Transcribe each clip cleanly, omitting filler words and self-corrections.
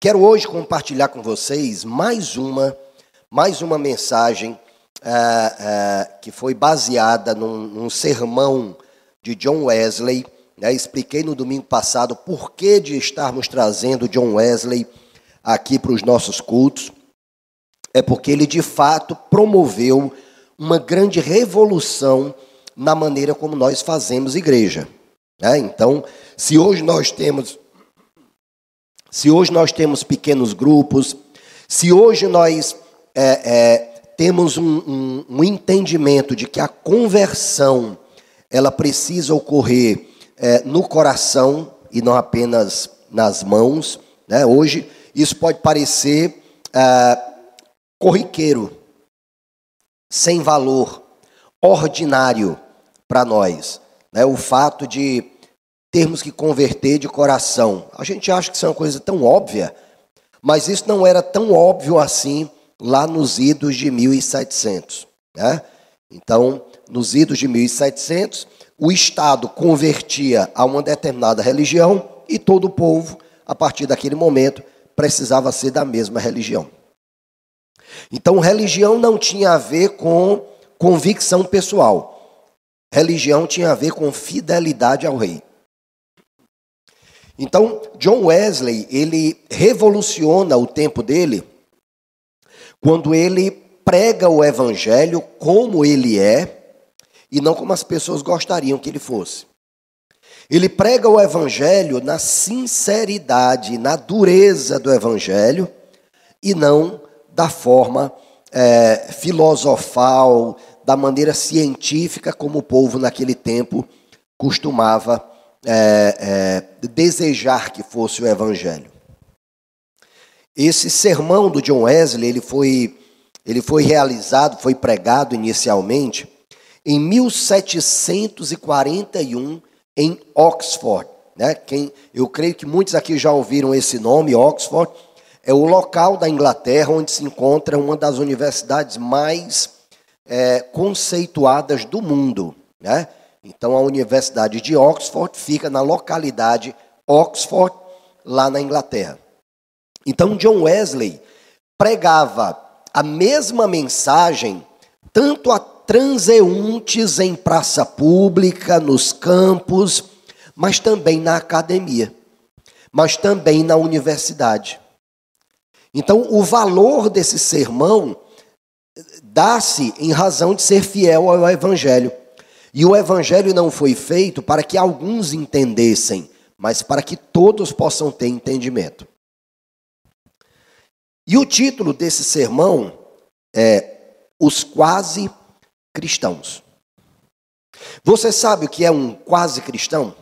Quero hoje compartilhar com vocês mais uma mensagem que foi baseada num sermão de John Wesley. Expliquei no domingo passado o porquê de estarmos trazendo John Wesley aqui para os nossos cultos. É porque ele, de fato, promoveu uma grande revolução na maneira como nós fazemos igreja. Então, se hoje nós temos pequenos grupos, se hoje nós temos um entendimento de que a conversão ela precisa ocorrer no coração e não apenas nas mãos, hoje isso pode parecer corriqueiro, sem valor, ordinário para nós. O fato de termos que converter de coração. A gente acha que isso é uma coisa tão óbvia, mas isso não era tão óbvio assim lá nos idos de 1700. Então, nos idos de 1700, o Estado convertia a uma determinada religião e todo o povo, a partir daquele momento, precisava ser da mesma religião. Então, religião não tinha a ver com convicção pessoal. Religião tinha a ver com fidelidade ao rei. Então, John Wesley, ele revoluciona o tempo dele quando ele prega o evangelho como ele é e não como as pessoas gostariam que ele fosse. Ele prega o evangelho na sinceridade, na dureza do evangelho e não da forma filosofal, da maneira científica como o povo naquele tempo costumava desejar que fosse o evangelho. Esse sermão do John Wesley, ele foi realizado, foi pregado inicialmente em 1741 em Oxford. Eu creio que muitos aqui já ouviram esse nome. Oxford é o local da Inglaterra onde se encontra uma das universidades mais conceituadas do mundo. Então, a Universidade de Oxford fica na localidade Oxford, lá na Inglaterra. Então, John Wesley pregava a mesma mensagem tanto a transeuntes em praça pública, nos campos, mas também na academia, mas também na universidade. Então, o valor desse sermão dá-se em razão de ser fiel ao Evangelho. E o Evangelho não foi feito para que alguns entendessem, mas para que todos possam ter entendimento. E o título desse sermão é Os Quase Cristãos. Você sabe o que é um quase cristão?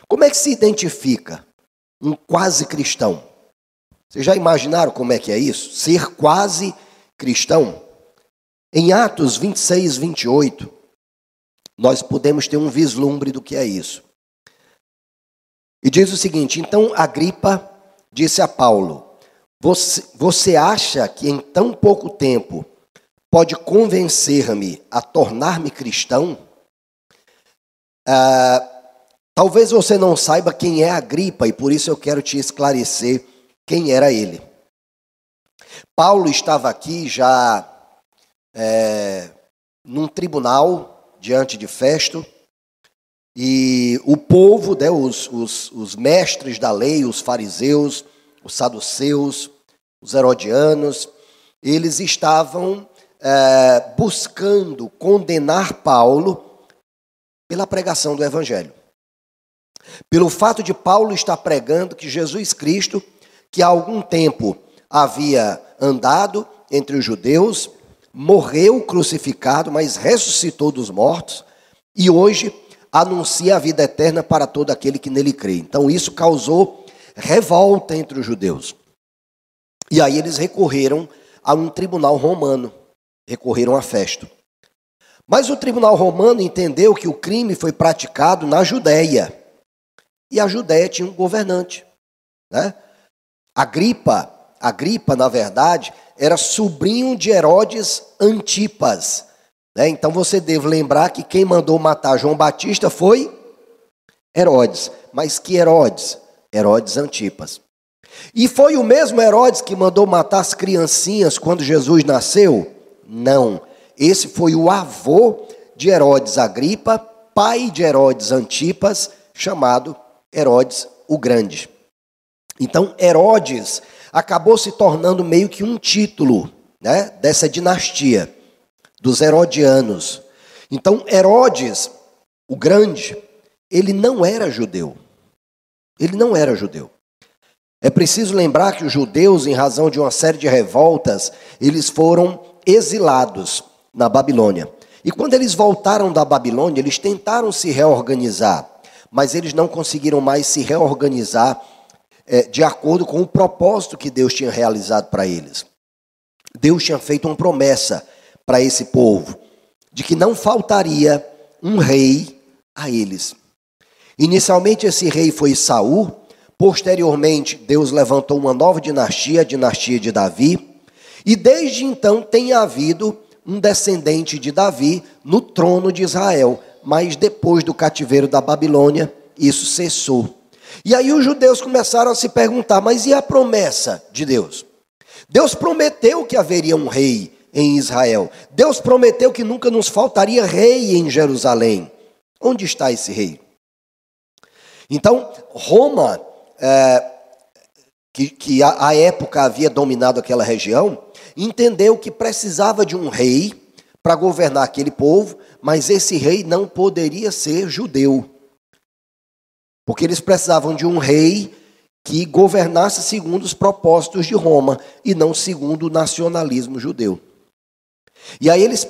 Como é que se identifica um quase cristão? Vocês já imaginaram como é que é isso? Ser quase cristão? Em Atos 26, 28, nós podemos ter um vislumbre do que é isso. E diz o seguinte: então Agripa disse a Paulo, você acha que em tão pouco tempo pode convencer-me a tornar-me cristão? Talvez você não saiba quem é Agripa e por isso eu quero te esclarecer quem era ele. Paulo estava aqui já num tribunal diante de Festo, e o povo, os mestres da lei, os fariseus, os saduceus, os herodianos, eles estavam buscando condenar Paulo pela pregação do evangelho. Pelo fato de Paulo estar pregando que Jesus Cristo, que há algum tempo havia andado entre os judeus, morreu crucificado, mas ressuscitou dos mortos, e hoje anuncia a vida eterna para todo aquele que nele crê. Então isso causou revolta entre os judeus. E aí eles recorreram a um tribunal romano, recorreram a Festo. Mas o tribunal romano entendeu que o crime foi praticado na Judéia, e a Judéia tinha um governante. Agripa, na verdade, era sobrinho de Herodes Antipas. Então você deve lembrar que quem mandou matar João Batista foi Herodes. Mas que Herodes? Herodes Antipas. E foi o mesmo Herodes que mandou matar as criancinhas quando Jesus nasceu? Não. Esse foi o avô de Herodes Agripa, pai de Herodes Antipas, chamado Herodes o Grande. Então, Herodes acabou se tornando meio que um título, né, dessa dinastia, dos herodianos. Então, Herodes o Grande, ele não era judeu. Ele não era judeu. É preciso lembrar que os judeus, em razão de uma série de revoltas, eles foram exilados na Babilônia. E quando eles voltaram da Babilônia, eles tentaram se reorganizar, mas eles não conseguiram mais se reorganizar de acordo com o propósito que Deus tinha realizado para eles. Deus tinha feito uma promessa para esse povo, de que não faltaria um rei a eles. Inicialmente esse rei foi Saul, posteriormente Deus levantou uma nova dinastia, a dinastia de Davi, e desde então tem havido um descendente de Davi no trono de Israel, mas depois do cativeiro da Babilônia, isso cessou. E aí os judeus começaram a se perguntar, mas e a promessa de Deus? Deus prometeu que haveria um rei em Israel. Deus prometeu que nunca nos faltaria rei em Jerusalém. Onde está esse rei? Então, Roma, que à época havia dominado aquela região, entendeu que precisava de um rei para governar aquele povo, mas esse rei não poderia ser judeu. Porque eles precisavam de um rei que governasse segundo os propósitos de Roma e não segundo o nacionalismo judeu. E aí eles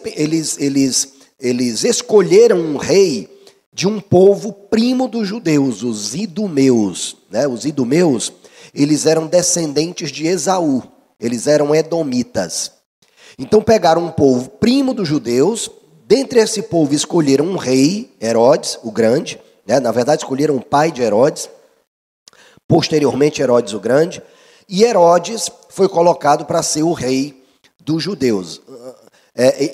escolheram um rei de um povo primo dos judeus, os idumeus. Né? Os idumeus, eles eram descendentes de Esaú, eles eram edomitas. Então pegaram um povo primo dos judeus, dentre esse povo escolheram um rei, Herodes o Grande, né? Na verdade escolheram o pai de Herodes, posteriormente Herodes o Grande, e Herodes foi colocado para ser o rei dos judeus.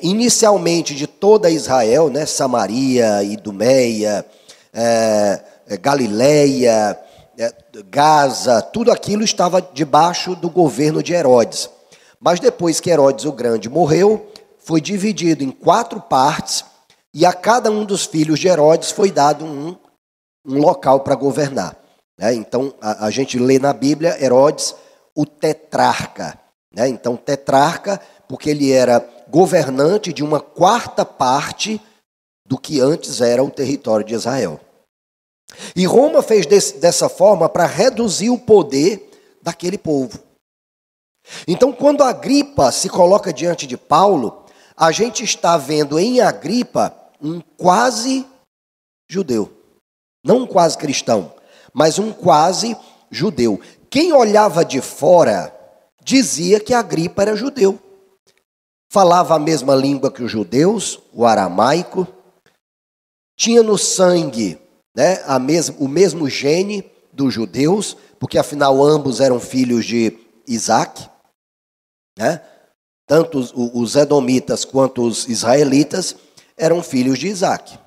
Inicialmente de toda Israel, né? Samaria, Idumeia, Galileia, Gaza, tudo aquilo estava debaixo do governo de Herodes. Mas depois que Herodes o Grande morreu, foi dividido em 4 partes, e a cada um dos filhos de Herodes foi dado um local para governar. Então, a gente lê na Bíblia Herodes, o tetrarca. Então, tetrarca, porque ele era governante de uma 4ª parte do que antes era o território de Israel. E Roma fez dessa forma para reduzir o poder daquele povo. Então, quando Agripa se coloca diante de Paulo, a gente está vendo em Agripa um quase judeu. Não um quase cristão, mas um quase judeu. Quem olhava de fora dizia que Agripa era judeu. Falava a mesma língua que os judeus, o aramaico. Tinha no sangue, né, o mesmo gene dos judeus, porque afinal ambos eram filhos de Isaac. Né? Tanto os edomitas quanto os israelitas eram filhos de Isaac.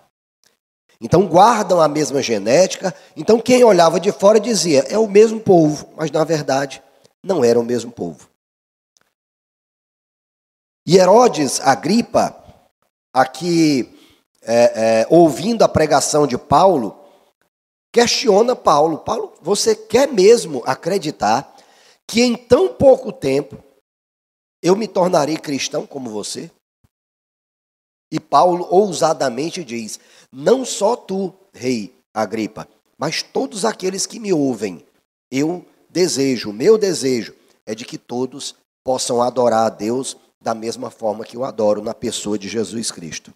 Então guardam a mesma genética. Então quem olhava de fora dizia, é o mesmo povo, mas na verdade não era o mesmo povo. E Herodes Agripa, aqui ouvindo a pregação de Paulo, questiona Paulo. Paulo, você quer mesmo acreditar que em tão pouco tempo eu me tornarei cristão como você? E Paulo ousadamente diz, não só tu, rei Agripa, mas todos aqueles que me ouvem, o meu desejo é de que todos possam adorar a Deus da mesma forma que eu adoro na pessoa de Jesus Cristo.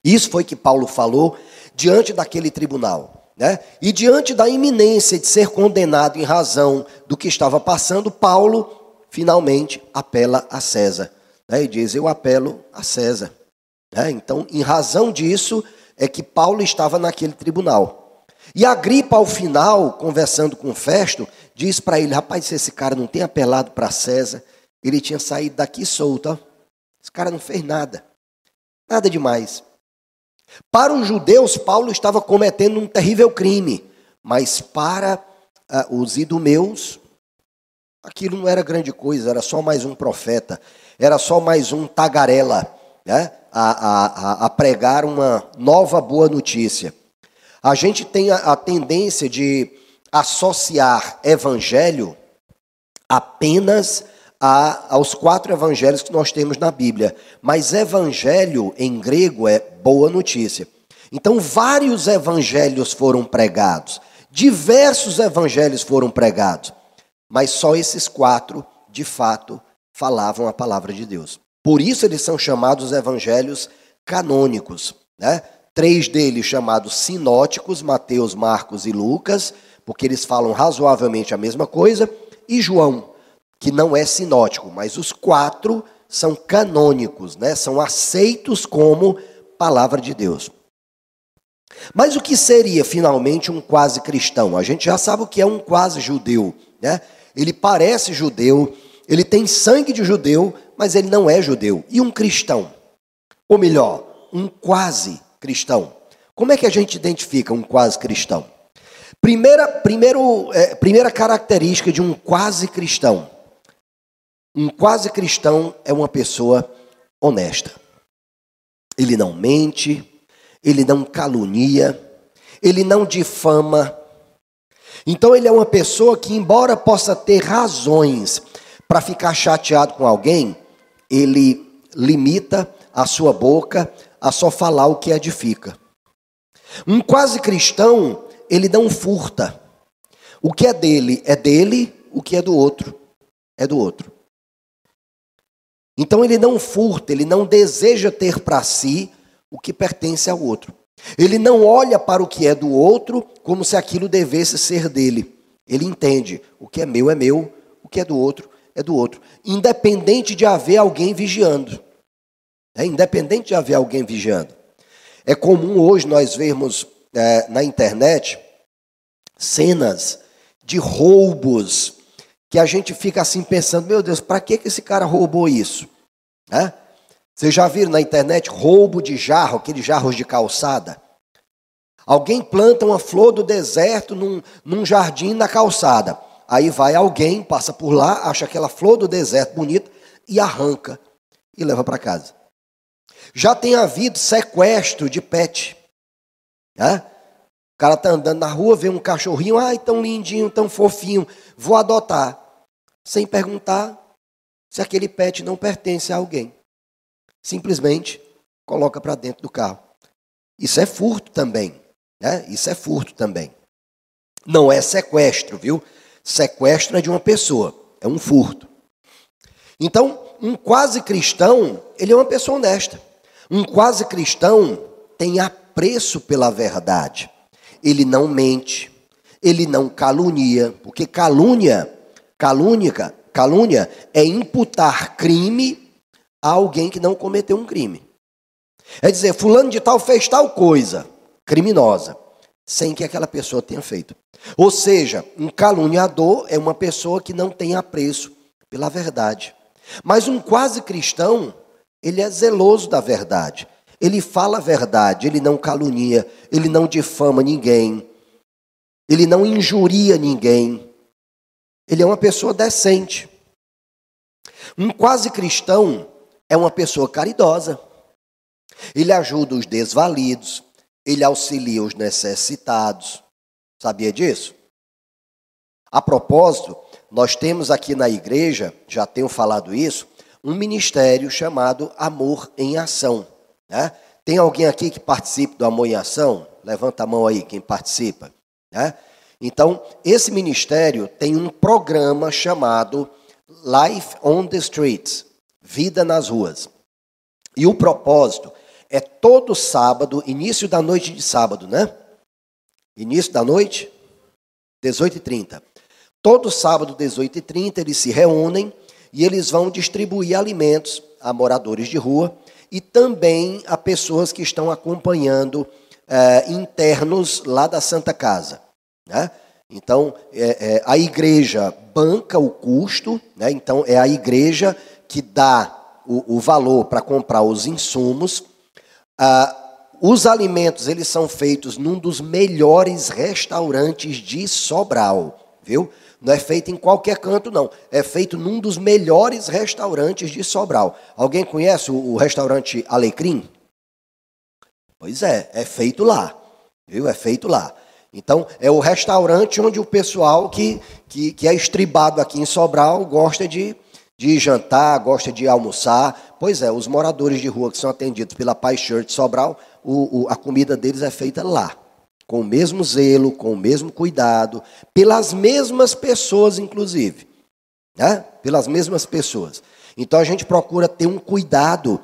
Isso foi que Paulo falou diante daquele tribunal. Né? E diante da iminência de ser condenado em razão do que estava passando, Paulo finalmente apela a César. Né? E diz, eu apelo a César. Né? Então, em razão disso, é que Paulo estava naquele tribunal. E Agripa, ao final, conversando com Festo, diz para ele, rapaz, se esse cara não tem apelado para César, ele tinha saído daqui solto. Ó. Esse cara não fez nada. Nada demais. Para os judeus, Paulo estava cometendo um terrível crime. Mas para os idumeus, aquilo não era grande coisa, era só mais um profeta, era só mais um tagarela, né, a pregar uma nova boa notícia. A gente tem a tendência de associar evangelho apenas aos 4 evangelhos que nós temos na Bíblia. Mas evangelho em grego é boa notícia. Então vários evangelhos foram pregados, diversos evangelhos foram pregados, mas só esses 4, de fato, falavam a palavra de Deus. Por isso eles são chamados evangelhos canônicos, né? 3 deles chamados sinóticos, Mateus, Marcos e Lucas, porque eles falam razoavelmente a mesma coisa, e João, que não é sinótico, mas os 4 são canônicos, né? São aceitos como palavra de Deus. Mas o que seria finalmente um quase cristão? A gente já sabe o que é um quase judeu, né? Ele parece judeu, ele tem sangue de judeu, mas ele não é judeu. E um cristão? Ou melhor, um quase cristão. Como é que a gente identifica um quase cristão? Primeira característica de um quase cristão. Um quase cristão é uma pessoa honesta. Ele não mente, ele não calunia, ele não difama. Então ele é uma pessoa que, embora possa ter razões para ficar chateado com alguém, ele limita a sua boca a só falar o que edifica. Um quase cristão, ele não furta. O que é dele, o que é do outro, é do outro. Então ele não furta, ele não deseja ter para si o que pertence ao outro. Ele não olha para o que é do outro como se aquilo devesse ser dele. Ele entende, o que é meu, o que é do outro, independente de haver alguém vigiando. Independente de haver alguém vigiando. É comum hoje nós vermos na internet cenas de roubos que a gente fica assim pensando, meu Deus, para que esse cara roubou isso? Vocês já viram na internet roubo de jarro, aqueles jarros de calçada? Alguém planta uma flor do deserto num jardim na calçada. Aí vai alguém, passa por lá, acha aquela flor do deserto bonita e arranca e leva para casa. Já tem havido sequestro de pet. O cara está andando na rua, vê um cachorrinho, ai, tão lindinho, tão fofinho, vou adotar. Sem perguntar se aquele pet não pertence a alguém. Simplesmente coloca para dentro do carro. Isso é furto também. Isso é furto também. Não é sequestro, viu? Sequestro é de uma pessoa, é um furto. Então, um quase cristão, ele é uma pessoa honesta. Um quase cristão tem apreço pela verdade. Ele não mente, ele não calunia, porque calúnia é imputar crime a alguém que não cometeu um crime. É dizer, fulano de tal fez tal coisa criminosa, sem que aquela pessoa tenha feito. Ou seja, um caluniador é uma pessoa que não tem apreço pela verdade. Mas um quase cristão, ele é zeloso da verdade. Ele fala a verdade, ele não calunia, ele não difama ninguém, ele não injuria ninguém. Ele é uma pessoa decente. Um quase cristão é uma pessoa caridosa. Ele ajuda os desvalidos, ele auxilia os necessitados. Sabia disso? A propósito, nós temos aqui na igreja, já tenho falado isso, um ministério chamado Amor em Ação. Tem alguém aqui que participe do Amor em Ação? Levanta a mão aí, quem participa. Então, esse ministério tem um programa chamado Life on the Streets, Vida nas Ruas. E o propósito é todo sábado, início da noite de sábado, Início da noite, 18h30. Todo sábado, 18h30, eles se reúnem e eles vão distribuir alimentos a moradores de rua e também a pessoas que estão acompanhando internos lá da Santa Casa. Então, a igreja banca o custo, então é a igreja que dá o valor para comprar os insumos. Os alimentos, eles são feitos num dos melhores restaurantes de Sobral. viu? Não é feito em qualquer canto, não. É feito num dos melhores restaurantes de Sobral. Alguém conhece o restaurante Alecrim? Pois é feito lá, viu? É feito lá. Então, é o restaurante onde o pessoal que é estribado aqui em Sobral gosta de jantar, gosta de almoçar. Pois é, os moradores de rua que são atendidos pela Paz Church Sobral, a comida deles é feita lá. Com o mesmo zelo, com o mesmo cuidado, pelas mesmas pessoas, inclusive. Né? Pelas mesmas pessoas. Então, a gente procura ter um cuidado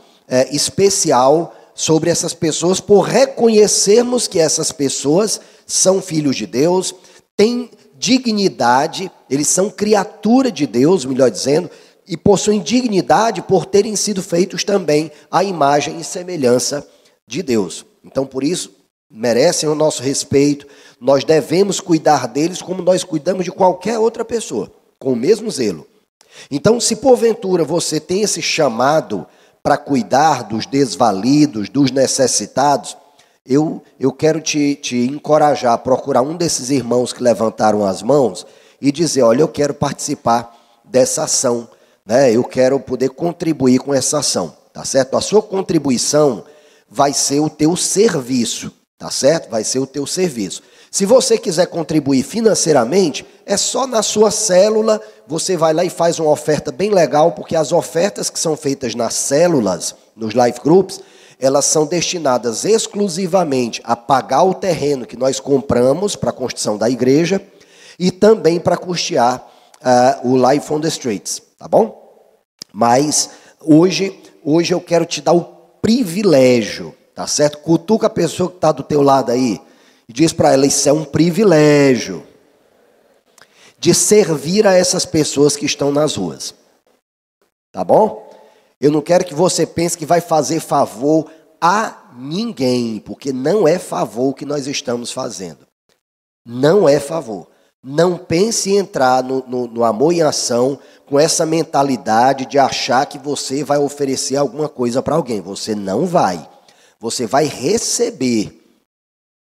especial sobre essas pessoas, por reconhecermos que essas pessoas são filhos de Deus, têm dignidade, eles são criatura de Deus, melhor dizendo, e possuem dignidade por terem sido feitos também à imagem e semelhança de Deus. Então, por isso, merecem o nosso respeito, nós devemos cuidar deles como nós cuidamos de qualquer outra pessoa, com o mesmo zelo. Então, se porventura você tem esse chamado para cuidar dos desvalidos, dos necessitados, eu quero te encorajar a procurar um desses irmãos que levantaram as mãos e dizer, olha, eu quero participar dessa ação, né? Eu quero poder contribuir com essa ação, tá certo? A sua contribuição vai ser o teu serviço, tá certo? Vai ser o teu serviço. Se você quiser contribuir financeiramente, é só na sua célula, você vai lá e faz uma oferta bem legal, porque as ofertas que são feitas nas células, nos life groups, elas são destinadas exclusivamente a pagar o terreno que nós compramos para a construção da igreja e também para custear o Life on the Streets, tá bom? Mas hoje eu quero te dar o privilégio, tá certo? Cutuca a pessoa que está do teu lado aí e diz para ela, isso é um privilégio de servir a essas pessoas que estão nas ruas. Tá bom? Eu não quero que você pense que vai fazer favor a ninguém, porque não é favor que nós estamos fazendo. Não é favor. Não pense em entrar no amor em ação com essa mentalidade de achar que você vai oferecer alguma coisa para alguém. Você não vai. Você vai receber.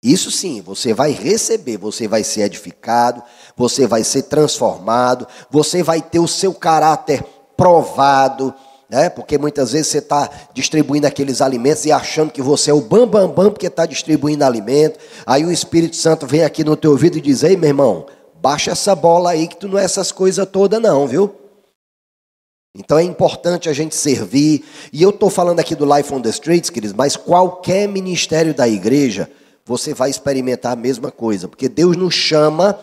Isso sim, você vai receber, você vai ser edificado, você vai ser transformado, você vai ter o seu caráter provado, né? Porque muitas vezes você está distribuindo aqueles alimentos e achando que você é o bam, porque está distribuindo alimento. Aí o Espírito Santo vem aqui no teu ouvido e diz, ei, meu irmão, baixa essa bola aí que tu não é essas coisas todas não, viu? Então é importante a gente servir. E eu estou falando aqui do Life on the Streets, queridos, mas qualquer ministério da igreja, você vai experimentar a mesma coisa. Porque Deus nos chama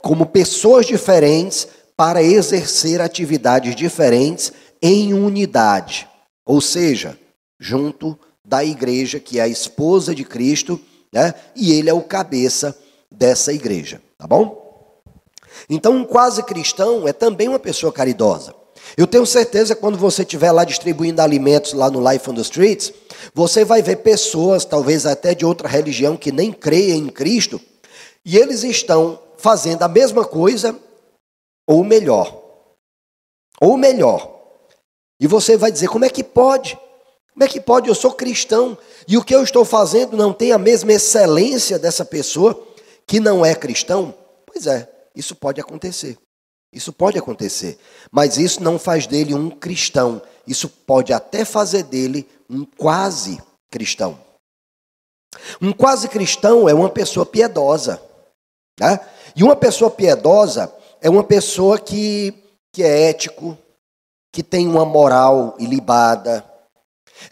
como pessoas diferentes para exercer atividades diferentes em unidade. Ou seja, junto da igreja, que é a esposa de Cristo, né? E ele é o cabeça dessa igreja. Tá bom? Então, um quase cristão é também uma pessoa caridosa. Eu tenho certeza que quando você estiver lá distribuindo alimentos lá no Life on the Streets, você vai ver pessoas, talvez até de outra religião, que nem creem em Cristo, e eles estão fazendo a mesma coisa, ou melhor. Ou melhor. E você vai dizer, como é que pode? Como é que pode? Eu sou cristão, e o que eu estou fazendo não tem a mesma excelência dessa pessoa que não é cristão? Pois é, isso pode acontecer. Isso pode acontecer, mas isso não faz dele um cristão. Isso pode até fazer dele um quase cristão. Um quase cristão é uma pessoa piedosa, né? E uma pessoa piedosa é uma pessoa que é ético, que tem uma moral ilibada,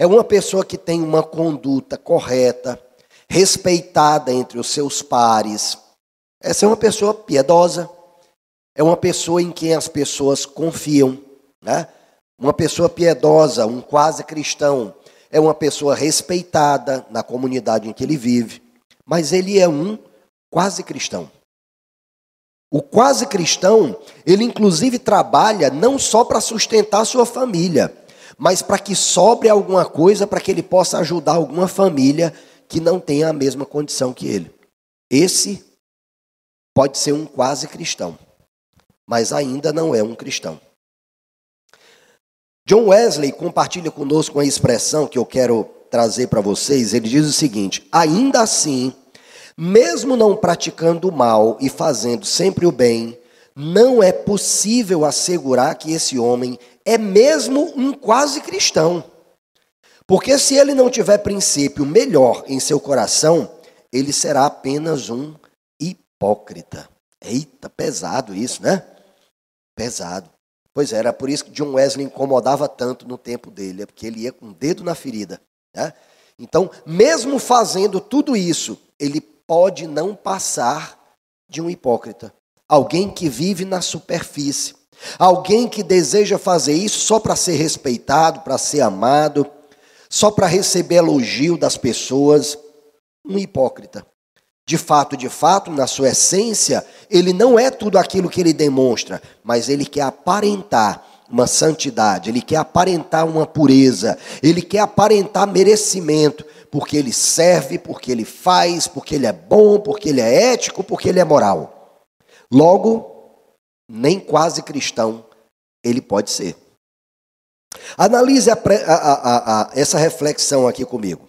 é uma pessoa que tem uma conduta correta, respeitada entre os seus pares. Essa é uma pessoa piedosa. É uma pessoa em quem as pessoas confiam, né? Uma pessoa piedosa, um quase cristão, é uma pessoa respeitada na comunidade em que ele vive, mas ele é um quase cristão. O quase cristão, ele inclusive trabalha não só para sustentar a sua família, mas para que sobre alguma coisa, para que ele possa ajudar alguma família que não tenha a mesma condição que ele. Esse pode ser um quase cristão, mas ainda não é um cristão. John Wesley compartilha conosco uma expressão que eu quero trazer para vocês. Ele diz o seguinte: ainda assim, Mesmo não praticando o mal e fazendo sempre o bem, não é possível assegurar que esse homem é mesmo um quase cristão. Porque se ele não tiver princípio melhor em seu coração, ele será apenas um hipócrita. Eita, pesado isso, né? Pesado. Pois é, era por isso que John Wesley incomodava tanto no tempo dele, porque ele ia com o dedo na ferida, né? Então, mesmo fazendo tudo isso, ele pode não passar de um hipócrita. Alguém que vive na superfície. Alguém que deseja fazer isso só para ser respeitado, para ser amado, só para receber elogio das pessoas. Um hipócrita. De fato, na sua essência, ele não é tudo aquilo que ele demonstra, mas ele quer aparentar uma santidade, ele quer aparentar uma pureza, ele quer aparentar merecimento, porque ele serve, porque ele faz, porque ele é bom, porque ele é ético, porque ele é moral. Logo, nem quase cristão ele pode ser. Analise essa reflexão aqui comigo.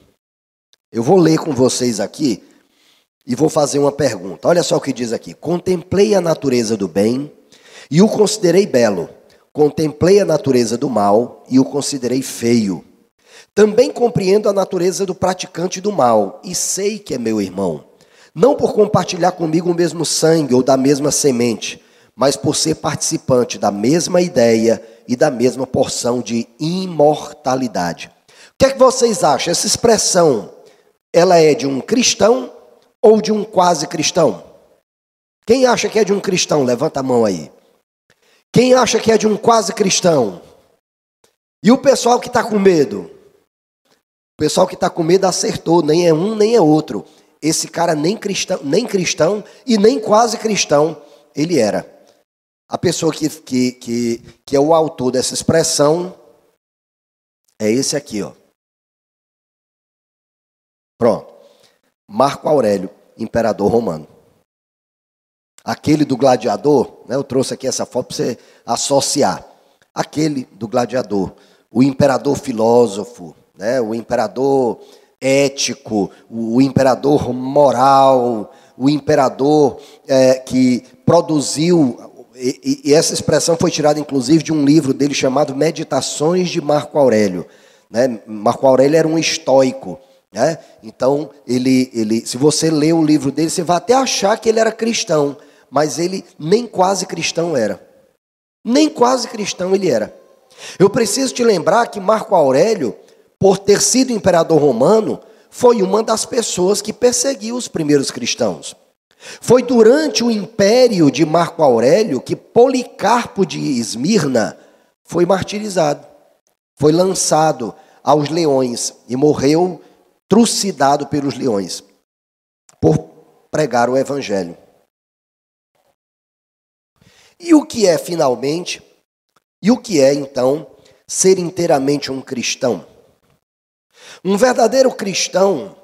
Eu vou ler com vocês aqui e vou fazer uma pergunta. Olha só o que diz aqui. Contemplei a natureza do bem e o considerei belo. Contemplei a natureza do mal e o considerei feio. Também compreendo a natureza do praticante do mal e sei que é meu irmão. Não por compartilhar comigo o mesmo sangue ou da mesma semente, mas por ser participante da mesma ideia e da mesma porção de imortalidade. O que é que vocês acham? Essa expressão, ela é de um cristão ou de um quase cristão? Quem acha que é de um cristão? Levanta a mão aí. Quem acha que é de um quase cristão? E o pessoal que está com medo? O pessoal que está com medo acertou, nem é um nem é outro. Esse cara nem cristão e nem quase cristão ele era. A pessoa que é o autor dessa expressão é esse aqui, ó. Pronto. Marco Aurélio, imperador romano. Aquele do gladiador, né, eu trouxe aqui essa foto para você associar. Aquele do gladiador, o imperador filósofo, né, o imperador ético, o imperador moral, o imperador que produziu, e essa expressão foi tirada inclusive de um livro dele chamado Meditações de Marco Aurélio. Né? Marco Aurélio era um estoico. Né? Então, se você ler o livro dele, você vai até achar que ele era cristão, mas ele nem quase cristão era. Nem quase cristão ele era. Eu preciso te lembrar que Marco Aurélio, por ter sido imperador romano, foi uma das pessoas que perseguiu os primeiros cristãos. Foi durante o império de Marco Aurélio que Policarpo de Esmirna foi martirizado, foi lançado aos leões e morreu trucidado pelos leões, por pregar o evangelho. E o que é, finalmente, então, ser inteiramente um cristão? Um verdadeiro cristão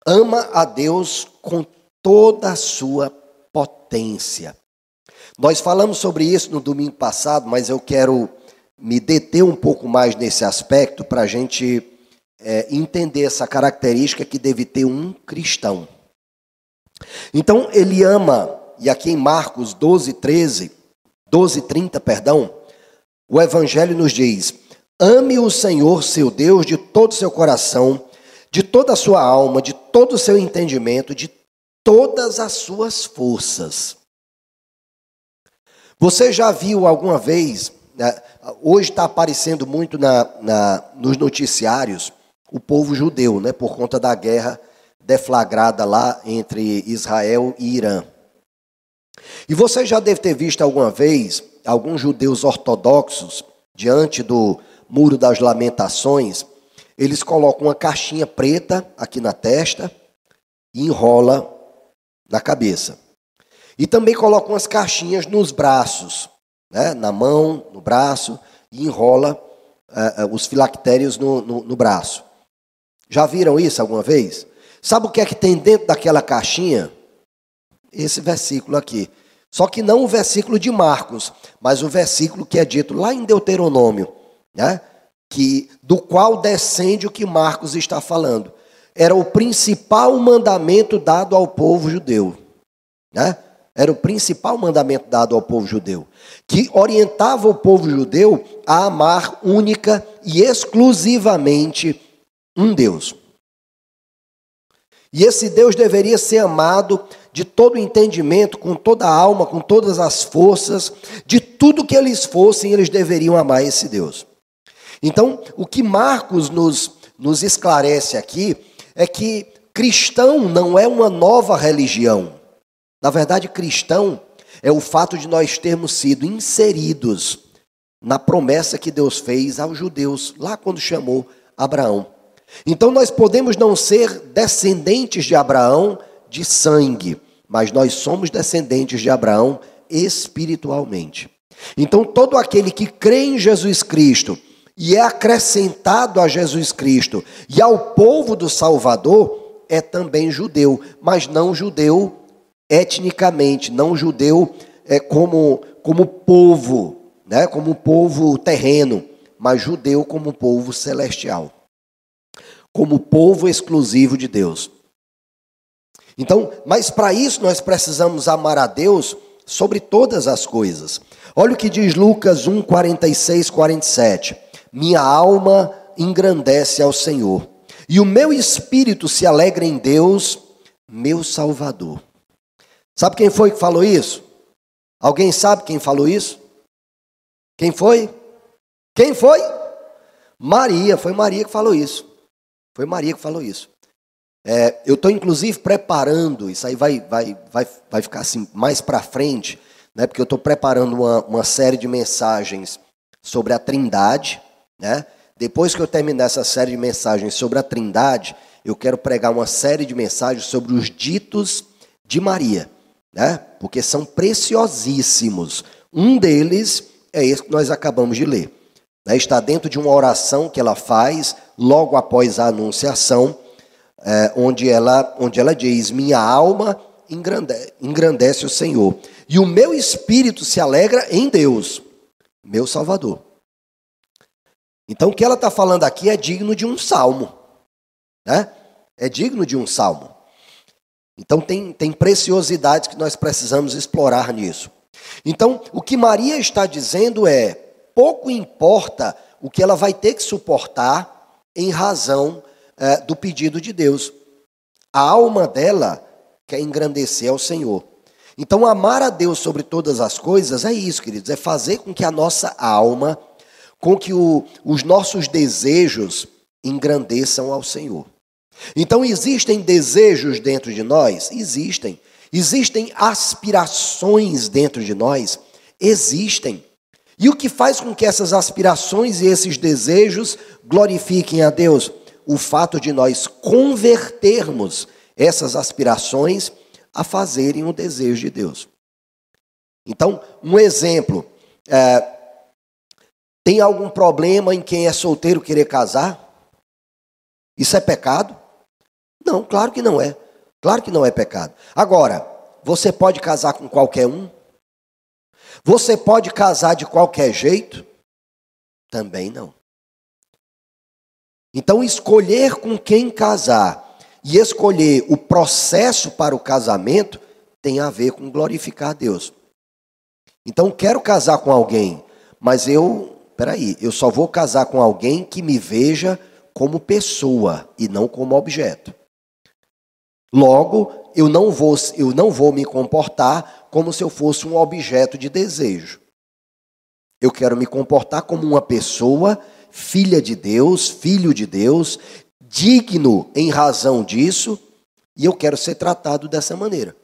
ama a Deus com toda a sua potência. Nós falamos sobre isso no domingo passado, mas eu quero me deter um pouco mais nesse aspecto para a gente entender essa característica que deve ter um cristão. Então, ele ama, e aqui em Marcos 12:30, o Evangelho nos diz: ame o Senhor, seu Deus, de todo o seu coração, de toda a sua alma, de todo o seu entendimento, de todas as suas forças. Você já viu alguma vez, hoje está aparecendo muito nos noticiários, o povo judeu, né, por conta da guerra deflagrada lá entre Israel e Irã. E você já deve ter visto alguma vez alguns judeus ortodoxos, diante do Muro das Lamentações, eles colocam uma caixinha preta aqui na testa e enrola na cabeça. E também colocam umas caixinhas nos braços, né, na mão, no braço, e enrola os filactérios no braço. Já viram isso alguma vez? Sabe o que é que tem dentro daquela caixinha? Esse versículo aqui. Só que não o versículo de Marcos, mas o versículo que é dito lá em Deuteronômio, né? Do qual descende o que Marcos está falando. era o principal mandamento dado ao povo judeu, né? Era o principal mandamento dado ao povo judeu, que orientava o povo judeu a amar única e exclusivamente um Deus. E esse Deus deveria ser amado de todo o entendimento, com toda a alma, com todas as forças, de tudo que eles fossem, eles deveriam amar esse Deus. Então, o que Marcos nos esclarece aqui é que cristão não é uma nova religião. Na verdade, cristão é o fato de nós termos sido inseridos na promessa que Deus fez aos judeus, lá quando chamou Abraão. Então, nós podemos não ser descendentes de Abraão de sangue, mas nós somos descendentes de Abraão espiritualmente. Então, todo aquele que crê em Jesus Cristo e é acrescentado a Jesus Cristo e ao povo do Salvador é também judeu, mas não judeu etnicamente, não judeu como povo, né, como povo terreno, mas judeu como povo celestial, como povo exclusivo de Deus. Então, mas para isso nós precisamos amar a Deus sobre todas as coisas. Olha o que diz Lucas 1, 46, 47. Minha alma engrandece ao Senhor, e o meu espírito se alegra em Deus, meu Salvador. Sabe quem foi que falou isso? Alguém sabe quem falou isso? Quem foi? Quem foi? Maria, foi Maria que falou isso. Foi Maria que falou isso. Eu estou, inclusive, preparando, isso aí vai ficar assim mais para frente, né, porque eu estou preparando uma série de mensagens sobre a Trindade, né? Depois que eu terminar essa série de mensagens sobre a Trindade, eu quero pregar uma série de mensagens sobre os ditos de Maria, né? Porque são preciosíssimos. Um deles é esse que nós acabamos de ler, né? Está dentro de uma oração que ela faz logo após a anunciação, onde ela diz: minha alma engrandece o Senhor, e o meu espírito se alegra em Deus, meu Salvador. Então o que ela está falando aqui é digno de um salmo, né? É digno de um salmo. Então tem preciosidades que nós precisamos explorar nisso. Então o que Maria está dizendo é: pouco importa o que ela vai ter que suportar em razão do pedido de Deus. A alma dela quer engrandecer ao Senhor. Então amar a Deus sobre todas as coisas é isso, queridos, é fazer com que a nossa alma, com que os nossos desejos engrandeçam ao Senhor. Então existem desejos dentro de nós? Existem. Existem aspirações dentro de nós? Existem. E o que faz com que essas aspirações e esses desejos glorifiquem a Deus? O fato de nós convertermos essas aspirações a fazerem o desejo de Deus. Então, um exemplo, tem algum problema em quem é solteiro querer casar? Isso é pecado? Não, claro que não é. Claro que não é pecado. Agora, você pode casar com qualquer um? Você pode casar de qualquer jeito? Também não. Então, escolher com quem casar e escolher o processo para o casamento tem a ver com glorificar a Deus. Então, quero casar com alguém, mas eu só vou casar com alguém que me veja como pessoa e não como objeto. Logo, eu não vou me comportar como se eu fosse um objeto de desejo. Eu quero me comportar como uma pessoa, filha de Deus, filho de Deus, digno em razão disso, e eu quero ser tratado dessa maneira,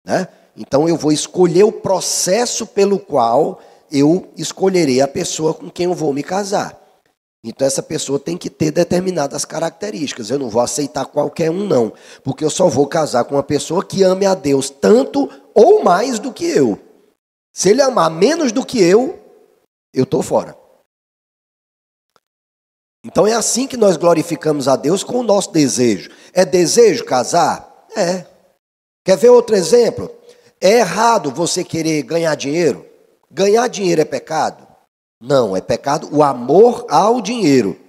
né? Então eu vou escolher o processo pelo qual eu escolherei a pessoa com quem eu vou me casar. Então essa pessoa tem que ter determinadas características. Eu não vou aceitar qualquer um, não, porque eu só vou casar com uma pessoa que ame a Deus tanto ou mais do que eu. Se ele amar menos do que eu estou fora. Então é assim que nós glorificamos a Deus, com o nosso desejo. É desejo casar? É. Quer ver outro exemplo? É errado você querer ganhar dinheiro? Ganhar dinheiro é pecado? Não, é pecado o amor ao dinheiro.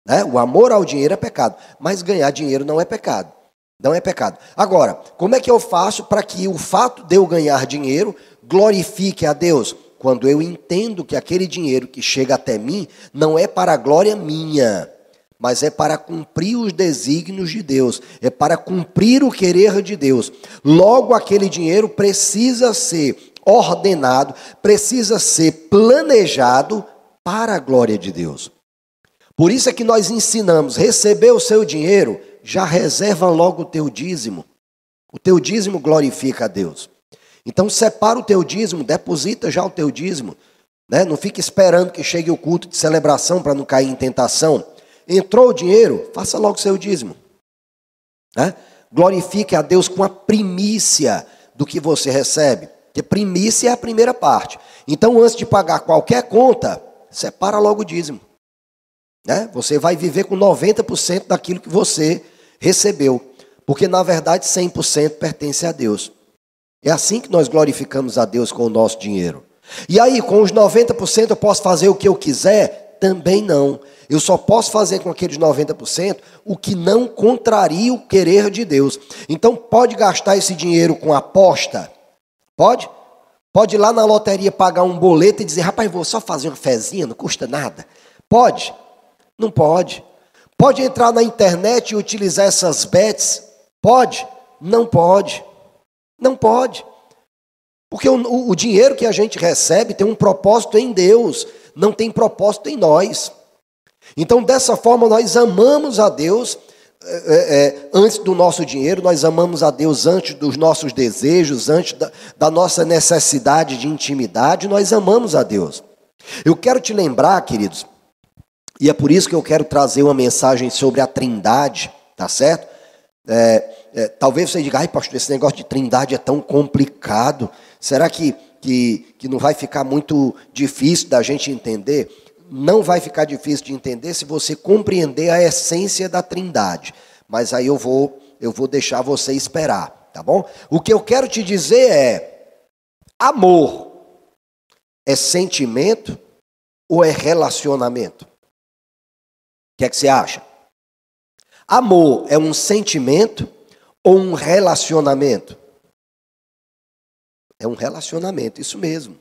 né? O amor ao dinheiro é pecado, mas ganhar dinheiro não é pecado. Não é pecado. Agora, como é que eu faço para que o fato de eu ganhar dinheiro glorifique a Deus? Quando eu entendo que aquele dinheiro que chega até mim não é para a glória minha, mas é para cumprir os desígnios de Deus, é para cumprir o querer de Deus. Logo, aquele dinheiro precisa ser ordenado, precisa ser planejado para a glória de Deus. Por isso é que nós ensinamos, receber o seu dinheiro, já reserva logo o teu dízimo. O teu dízimo glorifica a Deus. Então separa o teu dízimo, deposita já o teu dízimo, né? Não fique esperando que chegue o culto de celebração para não cair em tentação. Entrou o dinheiro, faça logo o seu dízimo, né? Glorifique a Deus com a primícia do que você recebe, porque primícia é a primeira parte. Então, antes de pagar qualquer conta, separa logo o dízimo, né? Você vai viver com 90% daquilo que você recebeu, porque na verdade 100% pertence a Deus. É assim que nós glorificamos a Deus com o nosso dinheiro. E aí, com os 90% eu posso fazer o que eu quiser? Também não. Eu só posso fazer com aqueles 90% o que não contraria o querer de Deus. Então, pode gastar esse dinheiro com aposta? Pode? Pode ir lá na loteria pagar um boleto e dizer, rapaz, vou só fazer uma fezinha, não custa nada. Pode? Não pode. Pode entrar na internet e utilizar essas bets? Pode? Não pode. Não pode. Porque o dinheiro que a gente recebe tem um propósito em Deus, não tem propósito em nós. Então, dessa forma, nós amamos a Deus antes do nosso dinheiro, nós amamos a Deus antes dos nossos desejos, antes da nossa necessidade de intimidade, nós amamos a Deus. Eu quero te lembrar, queridos, e é por isso que eu quero trazer uma mensagem sobre a Trindade, tá certo? Talvez você diga, ai pastor, esse negócio de Trindade é tão complicado, será que não vai ficar muito difícil da gente entender? Não vai ficar difícil de entender se você compreender a essência da Trindade, mas aí eu vou deixar você esperar, tá bom? O que eu quero te dizer é, amor é sentimento ou é relacionamento? O que é que você acha? Amor é um sentimento ou um relacionamento? É um relacionamento, isso mesmo.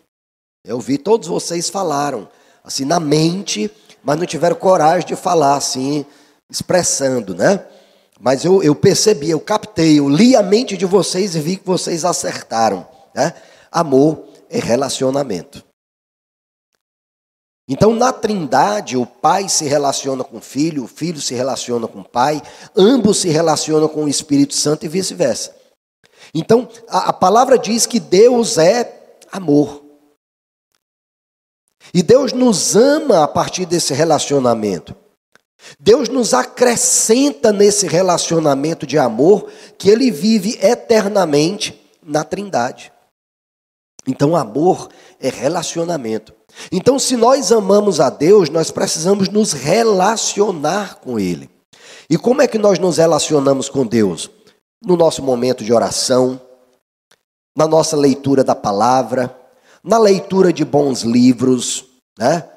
Eu vi todos vocês falaram, assim, na mente, mas não tiveram coragem de falar assim, expressando, né? Mas eu percebi, eu captei, eu li a mente de vocês e vi que vocês acertaram, né? Amor é relacionamento. Então, na Trindade, o Pai se relaciona com o Filho se relaciona com o Pai, ambos se relacionam com o Espírito Santo e vice-versa. Então, a palavra diz que Deus é amor. E Deus nos ama a partir desse relacionamento. Deus nos acrescenta nesse relacionamento de amor que Ele vive eternamente na Trindade. Então, amor é relacionamento. Então, se nós amamos a Deus, nós precisamos nos relacionar com Ele. E como é que nós nos relacionamos com Deus? No nosso momento de oração, na nossa leitura da palavra, na leitura de bons livros, né?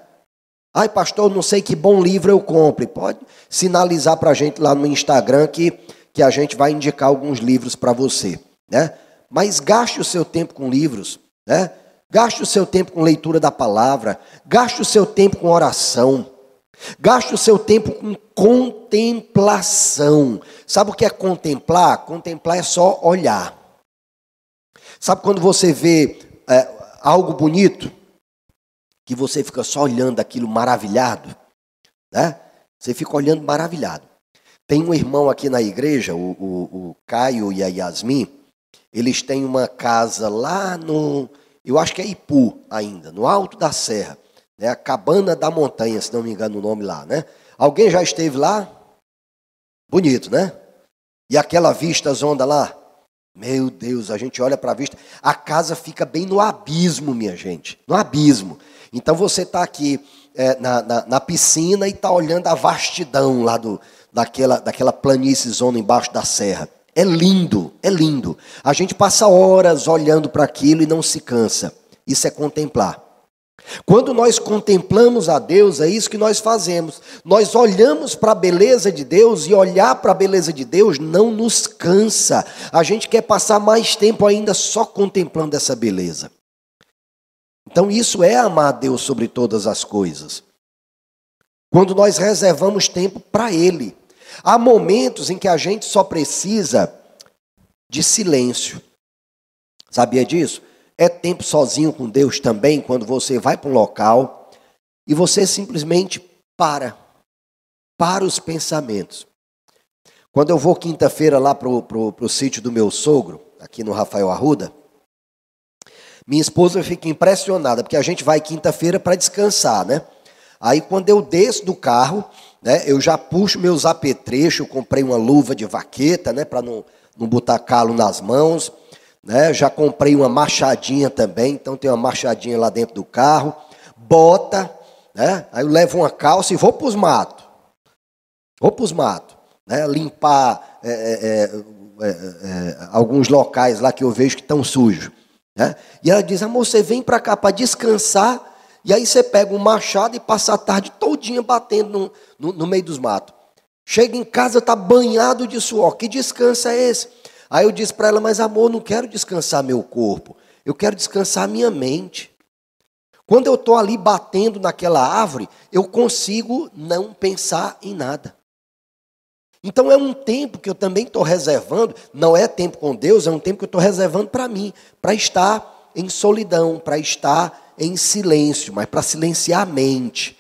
Ai, pastor, não sei que bom livro eu compre. Pode sinalizar para a gente lá no Instagram que a gente vai indicar alguns livros para você, né? Mas gaste o seu tempo com livros, né? Gaste o seu tempo com leitura da palavra, gaste o seu tempo com oração, gaste o seu tempo com contemplação. Sabe o que é contemplar? Contemplar é só olhar. Sabe quando você vê algo bonito, que você fica só olhando aquilo maravilhado, né? Você fica olhando maravilhado. Tem um irmão aqui na igreja, o Caio e a Yasmin, eles têm uma casa lá no... Eu acho que é Ipu ainda, no alto da serra, né? A Cabana da Montanha, se não me engano o nome lá, né? Alguém já esteve lá? Bonito, né? E aquela vista zonda lá? Meu Deus, a gente olha para a vista, a casa fica bem no abismo, minha gente, no abismo. Então você está aqui na piscina e está olhando a vastidão lá daquela planície zona embaixo da serra. É lindo, é lindo. A gente passa horas olhando para aquilo e não se cansa. Isso é contemplar. Quando nós contemplamos a Deus, é isso que nós fazemos. Nós olhamos para a beleza de Deus e olhar para a beleza de Deus não nos cansa. A gente quer passar mais tempo ainda só contemplando essa beleza. Então isso é amar a Deus sobre todas as coisas. Quando nós reservamos tempo para Ele. Há momentos em que a gente só precisa de silêncio. Sabia disso? É tempo sozinho com Deus também, quando você vai para um local e você simplesmente para os pensamentos. Quando eu vou quinta-feira lá para o sítio do meu sogro, aqui no Rafael Arruda, minha esposa fica impressionada, porque a gente vai quinta-feira para descansar, né? Aí quando eu desço do carro, né, eu já puxo meus apetrechos, eu comprei uma luva de vaqueta, né, para não botar calo nas mãos, né, já comprei uma machadinha também, então tem uma machadinha lá dentro do carro, bota, né, aí eu levo uma calça e vou para os matos, né, limpar alguns locais lá que eu vejo que estão sujos, né, e ela diz, amor, você vem para cá para descansar, e aí você pega um machado e passa a tarde todinha batendo no meio dos matos. Chega em casa, está banhado de suor. Que descanso é esse? Aí eu disse para ela, mas amor, não quero descansar meu corpo. Eu quero descansar minha mente. Quando eu estou ali batendo naquela árvore, eu consigo não pensar em nada. Então é um tempo que eu também estou reservando, não é tempo com Deus, é um tempo que eu estou reservando para mim, para estar em solidão, para estar em silêncio, mas para silenciar a mente,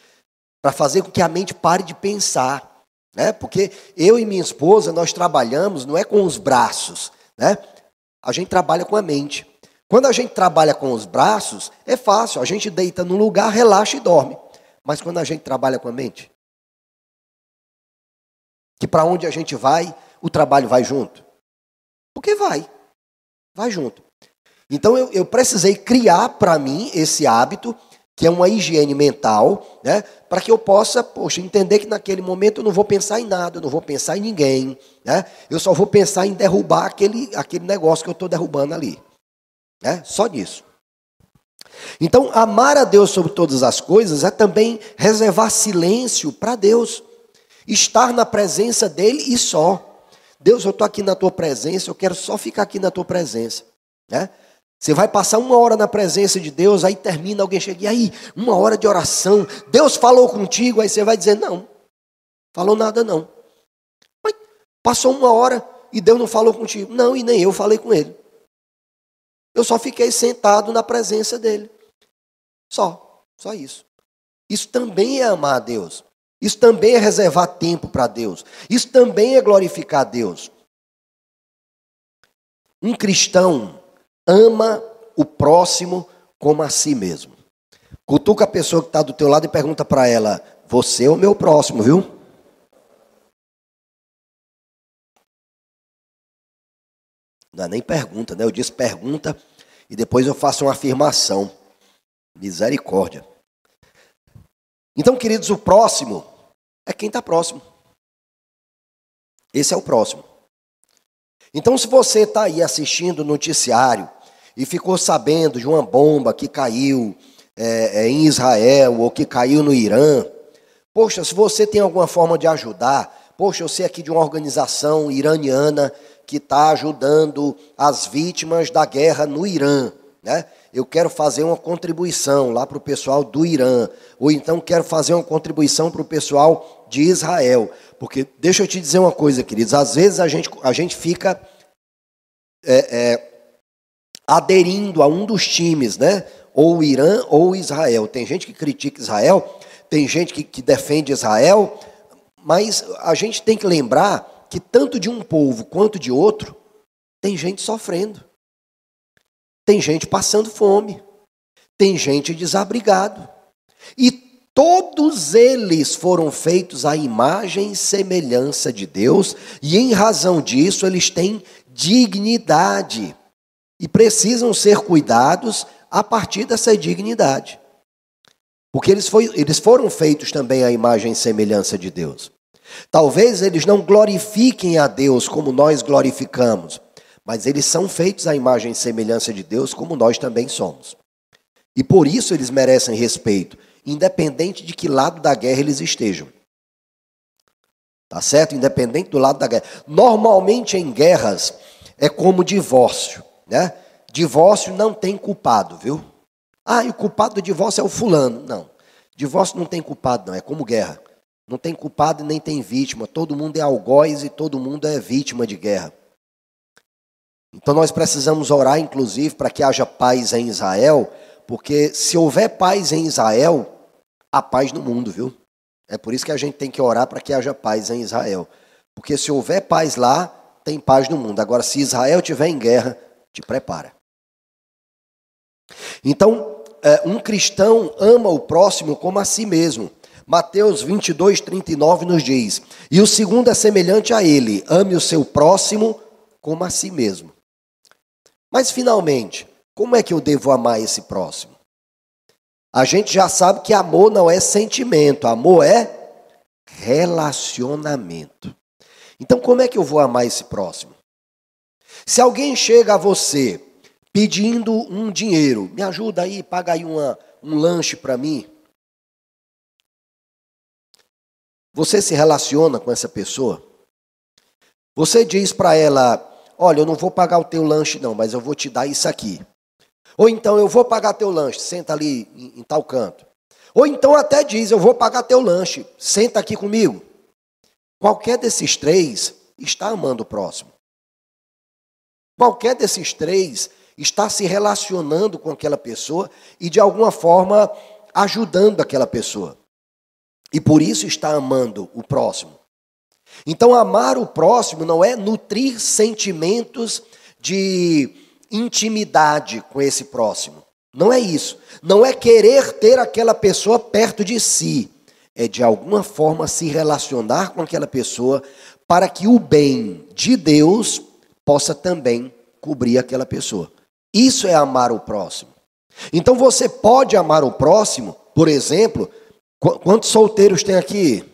para fazer com que a mente pare de pensar, né? Porque eu e minha esposa, nós trabalhamos, não é com os braços, né? A gente trabalha com a mente. Quando a gente trabalha com os braços, é fácil, a gente deita no lugar, relaxa e dorme. Mas quando a gente trabalha com a mente, que para onde a gente vai, o trabalho vai junto. Porque vai junto. Então eu precisei criar para mim esse hábito, que é uma higiene mental, né, para que eu possa, entender que naquele momento eu não vou pensar em nada, eu não vou pensar em ninguém, né, eu só vou pensar em derrubar aquele negócio que eu estou derrubando ali. Né, só nisso. Então, amar a Deus sobre todas as coisas é também reservar silêncio para Deus, estar na presença dEle e só. Deus, eu estou aqui na tua presença, eu quero só ficar aqui na tua presença, né? Você vai passar 1 hora na presença de Deus, aí termina, alguém chega, e aí, 1 hora de oração, Deus falou contigo, aí você vai dizer, não, falou nada não. Mas passou 1 hora e Deus não falou contigo. Não, e nem eu falei com ele. Eu só fiquei sentado na presença dele. Só isso. Isso também é amar a Deus. Isso também é reservar tempo para Deus. Isso também é glorificar a Deus. Um cristão ama o próximo como a si mesmo. Cutuca a pessoa que está do teu lado e pergunta para ela, você é o meu próximo, viu? Não é nem pergunta, né? Eu disse pergunta e depois eu faço uma afirmação. Misericórdia. Então, queridos, o próximo é quem está próximo. Esse é o próximo. Então, se você está aí assistindo o noticiário e ficou sabendo de uma bomba que caiu em Israel ou que caiu no Irã, poxa, se você tem alguma forma de ajudar, poxa, eu sei aqui de uma organização iraniana que está ajudando as vítimas da guerra no Irã, né? Eu quero fazer uma contribuição lá para o pessoal do Irã, ou então quero fazer uma contribuição para o pessoal de Israel, porque deixa eu te dizer uma coisa, queridos, às vezes a gente fica aderindo a um dos times, né? Ou o Irã ou Israel. Tem gente que critica Israel, tem gente que defende Israel, mas a gente tem que lembrar que tanto de um povo quanto de outro, tem gente sofrendo. Tem gente passando fome. Tem gente desabrigado. E todos eles foram feitos à imagem e semelhança de Deus, e em razão disso eles têm dignidade. E precisam ser cuidados a partir dessa dignidade. Porque eles foram feitos também à imagem e semelhança de Deus. Talvez eles não glorifiquem a Deus como nós glorificamos, mas eles são feitos à imagem e semelhança de Deus como nós também somos. E por isso eles merecem respeito, independente de que lado da guerra eles estejam. Tá certo? Independente do lado da guerra. Normalmente em guerras é como divórcio, né? Divórcio não tem culpado, viu? Ah, e o culpado do divórcio é o fulano. Não. Divórcio não tem culpado, não. É como guerra. Não tem culpado e nem tem vítima. Todo mundo é algoz e todo mundo é vítima de guerra. Então nós precisamos orar, inclusive, para que haja paz em Israel, porque se houver paz em Israel, há paz no mundo, viu? É por isso que a gente tem que orar para que haja paz em Israel. Porque se houver paz lá, tem paz no mundo. Agora, se Israel estiver em guerra, te prepara. Então, um cristão ama o próximo como a si mesmo. Mateus 22, 39 nos diz: e o segundo é semelhante a ele, ame o seu próximo como a si mesmo. Mas, finalmente, como é que eu devo amar esse próximo? A gente já sabe que amor não é sentimento, amor é relacionamento. Então, como é que eu vou amar esse próximo? Se alguém chega a você pedindo um dinheiro, me ajuda aí, paga aí um lanche para mim. Você se relaciona com essa pessoa? Você diz para ela: olha, eu não vou pagar o teu lanche não, mas eu vou te dar isso aqui. Ou então, eu vou pagar teu lanche, senta ali em tal canto. Ou então até diz: eu vou pagar teu lanche, senta aqui comigo. Qualquer desses três está amando o próximo. Qualquer desses três está se relacionando com aquela pessoa e de alguma forma ajudando aquela pessoa. E por isso está amando o próximo. Então amar o próximo não é nutrir sentimentos de intimidade com esse próximo. Não é isso. Não é querer ter aquela pessoa perto de si. É de alguma forma se relacionar com aquela pessoa para que o bem de Deus possa também cobrir aquela pessoa. Isso é amar o próximo. Então você pode amar o próximo, por exemplo, quantos solteiros tem aqui?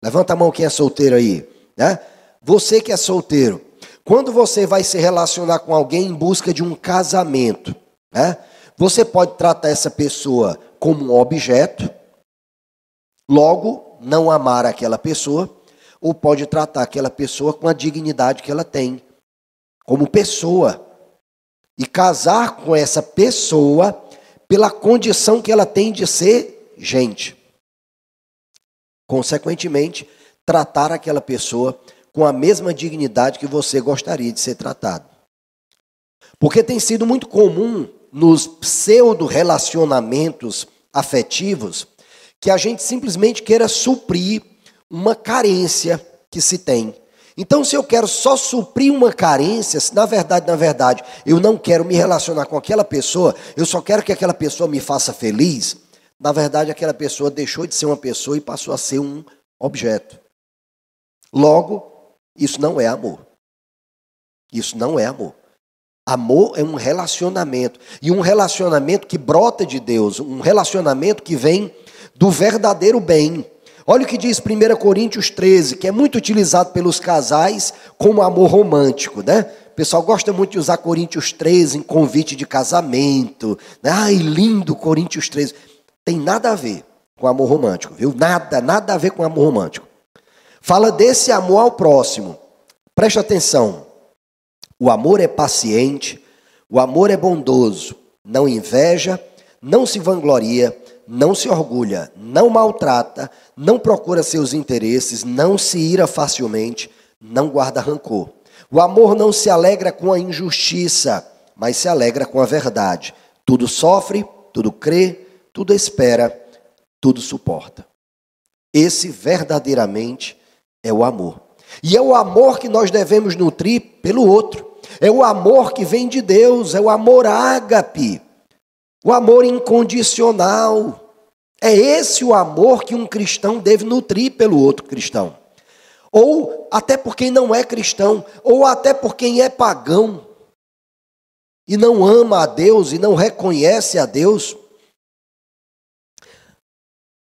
Levanta a mão quem é solteiro aí, né? Você que é solteiro, quando você vai se relacionar com alguém em busca de um casamento, né? Você pode tratar essa pessoa como um objeto, logo não amar aquela pessoa, ou pode tratar aquela pessoa com a dignidade que ela tem, como pessoa, e casar com essa pessoa pela condição que ela tem de ser gente. Consequentemente, tratar aquela pessoa com a mesma dignidade que você gostaria de ser tratado. Porque tem sido muito comum nos pseudo-relacionamentos afetivos que a gente simplesmente queira suprir uma carência que se tem. Então, se eu quero só suprir uma carência, se na verdade, eu não quero me relacionar com aquela pessoa, eu só quero que aquela pessoa me faça feliz, na verdade, aquela pessoa deixou de ser uma pessoa e passou a ser um objeto. Logo, isso não é amor. Isso não é amor. Amor é um relacionamento. E um relacionamento que brota de Deus. Um relacionamento que vem do verdadeiro bem. Olha o que diz 1 Coríntios 13, que é muito utilizado pelos casais como amor romântico, né? O pessoal gosta muito de usar Coríntios 13 em convite de casamento. Né? Ai, lindo Coríntios 13. Tem nada a ver com amor romântico, viu? Nada a ver com amor romântico. Fala desse amor ao próximo. Presta atenção. O amor é paciente, o amor é bondoso, não inveja, não se vangloria, não se orgulha, não maltrata, não procura seus interesses, não se ira facilmente, não guarda rancor. O amor não se alegra com a injustiça, mas se alegra com a verdade. Tudo sofre, tudo crê, tudo espera, tudo suporta. Esse verdadeiramente é o amor. E é o amor que nós devemos nutrir pelo outro. É o amor que vem de Deus, é o amor ágape, o amor incondicional. É esse o amor que um cristão deve nutrir pelo outro cristão. Ou até por quem não é cristão, ou até por quem é pagão e não ama a Deus e não reconhece a Deus.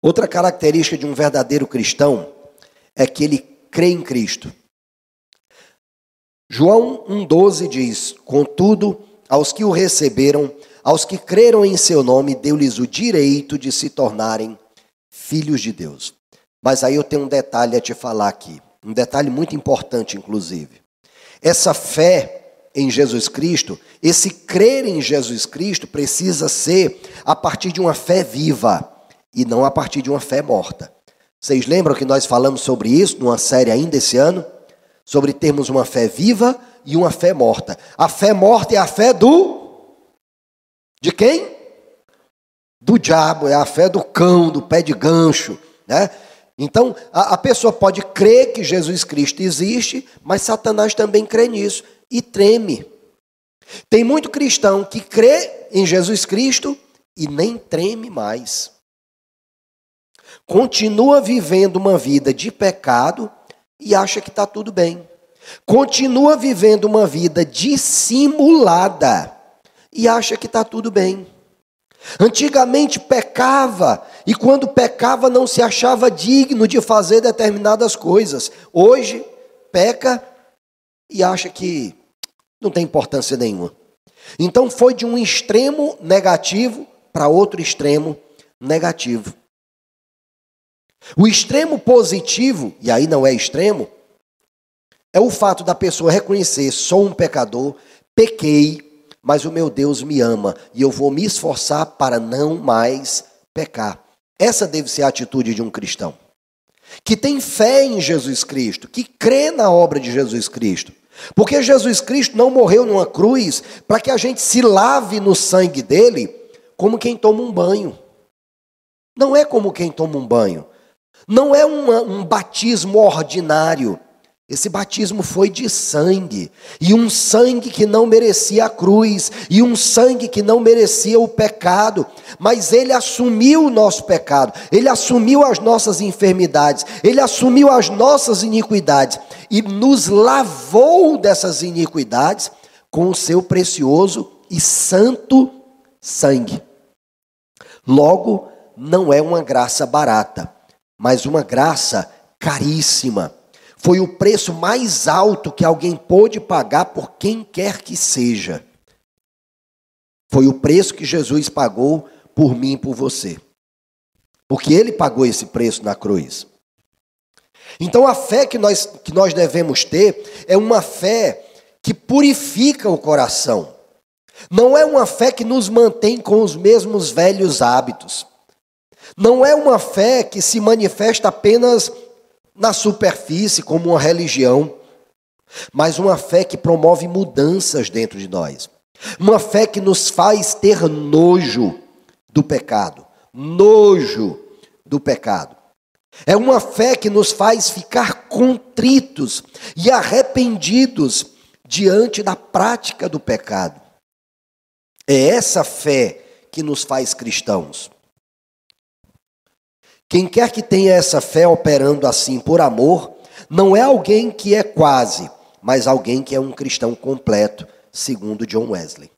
Outra característica de um verdadeiro cristão é que ele crê em Cristo. João 1,12 diz: contudo, aos que o receberam, aos que creram em seu nome, deu-lhes o direito de se tornarem filhos de Deus. Mas aí eu tenho um detalhe a te falar aqui, um detalhe muito importante, inclusive. Essa fé em Jesus Cristo, esse crer em Jesus Cristo precisa ser a partir de uma fé viva e não a partir de uma fé morta. Vocês lembram que nós falamos sobre isso numa série ainda esse ano? Sobre termos uma fé viva e uma fé morta. A fé morta é a fé de quem? Do diabo, é a fé do cão, do pé de gancho, né? Então, a pessoa pode crer que Jesus Cristo existe, mas Satanás também crê nisso e treme. Tem muito cristão que crê em Jesus Cristo e nem treme mais. Continua vivendo uma vida de pecado e acha que está tudo bem. Continua vivendo uma vida dissimulada e acha que está tudo bem. Antigamente pecava, e quando pecava não se achava digno de fazer determinadas coisas. Hoje peca e acha que não tem importância nenhuma. Então foi de um extremo negativo para outro extremo negativo. O extremo positivo, e aí não é extremo, é o fato da pessoa reconhecer: sou um pecador, pequei, mas o meu Deus me ama e eu vou me esforçar para não mais pecar. Essa deve ser a atitude de um cristão, que tem fé em Jesus Cristo, que crê na obra de Jesus Cristo. Porque Jesus Cristo não morreu numa cruz para que a gente se lave no sangue dele como quem toma um banho. Não é como quem toma um banho. Não é um batismo ordinário. Esse batismo foi de sangue, e um sangue que não merecia a cruz, e um sangue que não merecia o pecado, mas ele assumiu o nosso pecado, ele assumiu as nossas enfermidades, ele assumiu as nossas iniquidades, e nos lavou dessas iniquidades com o seu precioso e santo sangue. Logo, não é uma graça barata, mas uma graça caríssima. Foi o preço mais alto que alguém pôde pagar por quem quer que seja. Foi o preço que Jesus pagou por mim e por você. Porque ele pagou esse preço na cruz. Então a fé que nós devemos ter é uma fé que purifica o coração. Não é uma fé que nos mantém com os mesmos velhos hábitos. Não é uma fé que se manifesta apenas na superfície, como uma religião, mas uma fé que promove mudanças dentro de nós. Uma fé que nos faz ter nojo do pecado. Nojo do pecado. É uma fé que nos faz ficar contritos e arrependidos diante da prática do pecado. É essa fé que nos faz cristãos. Quem quer que tenha essa fé operando assim por amor, não é alguém que é quase, mas alguém que é um cristão completo, segundo John Wesley.